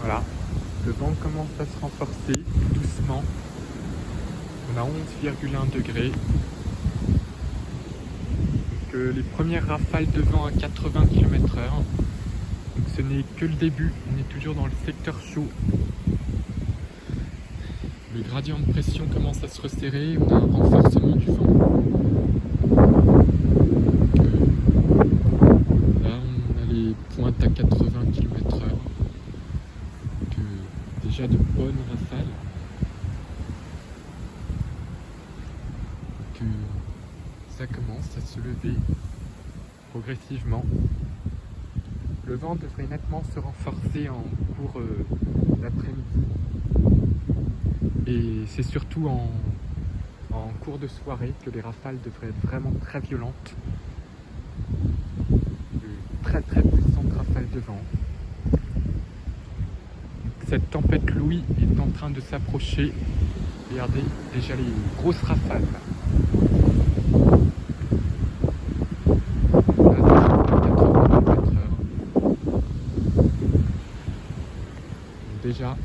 Voilà, le vent commence à se renforcer doucement. On a 11,1 degrés. Donc, les premières rafales de vent à 80 km/h. Donc ce n'est que le début, on est toujours dans le secteur chaud. Le gradient de pression commence à se resserrer, on a un renforcement du vent. Là on a les pointes à 80 km/h. Déjà de bonnes rafales. Ça commence à se lever progressivement. Le vent devrait nettement se renforcer en cours d'après-midi. Et c'est surtout en cours de soirée que les rafales devraient être vraiment très violentes. Très puissantes rafales de vent. Cette tempête Louis est en train de s'approcher. Regardez déjà les grosses rafales. Déjà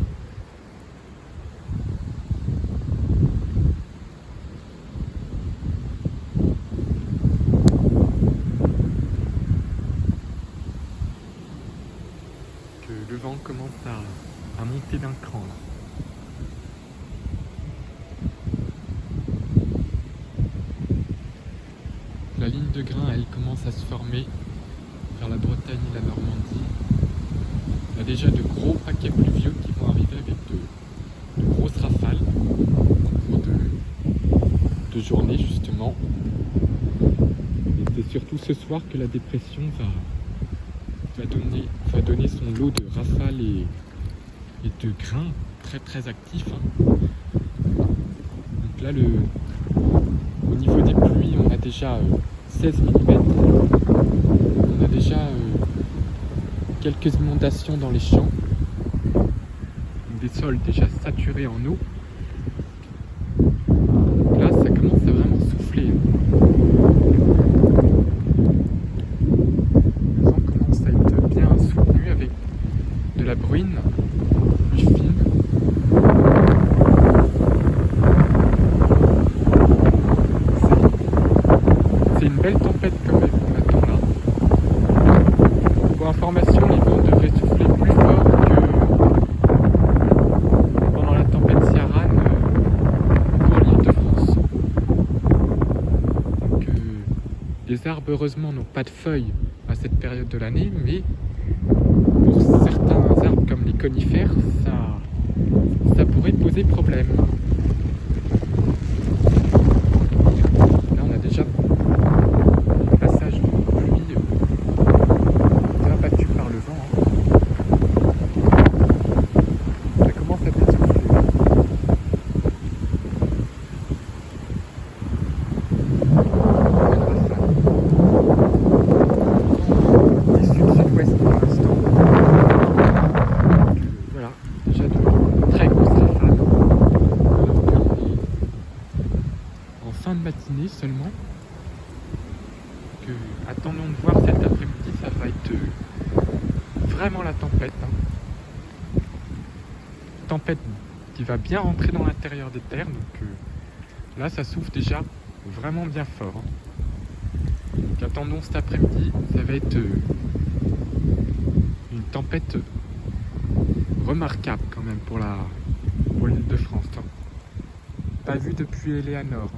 que le vent commence à monter d'un cran là. La ligne de grain elle commence à se former vers la Bretagne et la Normandie. Il y a déjà de gros paquets pluvieux qui vont arriver avec de grosses rafales au cours de journée justement. Et c'est surtout ce soir que la dépression va donner son lot de rafales et de grains très actifs. Donc là au niveau des pluies on a déjà 16 mm. On a déjà quelques inondations dans les champs, des sols déjà saturés en eau. Donc là, ça commence à vraiment souffler. Le vent commence à être bien soutenu avec de la bruine plus fine. C'est une belle tempête quand même qu'on attend là. Pour information, les vents devraient souffler plus fort que pendant la tempête Ciaran pour l'île de France. Donc, les arbres heureusement n'ont pas de feuilles à cette période de l'année, mais pour certains arbres comme les conifères, ça pourrait poser problème. Là on a déjà un passage de pluie battu par le vent. Ça commence à bien souffler. Sud-sud-ouest pour l'instant. Voilà, déjà de très grosses rafales. En fin de matinée seulement. Attendons de voir cet après-midi, ça va être vraiment la tempête. Tempête qui va bien rentrer dans l'intérieur des terres. Donc là, ça souffle déjà vraiment bien fort. Donc, attendons cet après-midi, ça va être une tempête remarquable quand même pour l'île de France. Pas vu depuis Eleanor.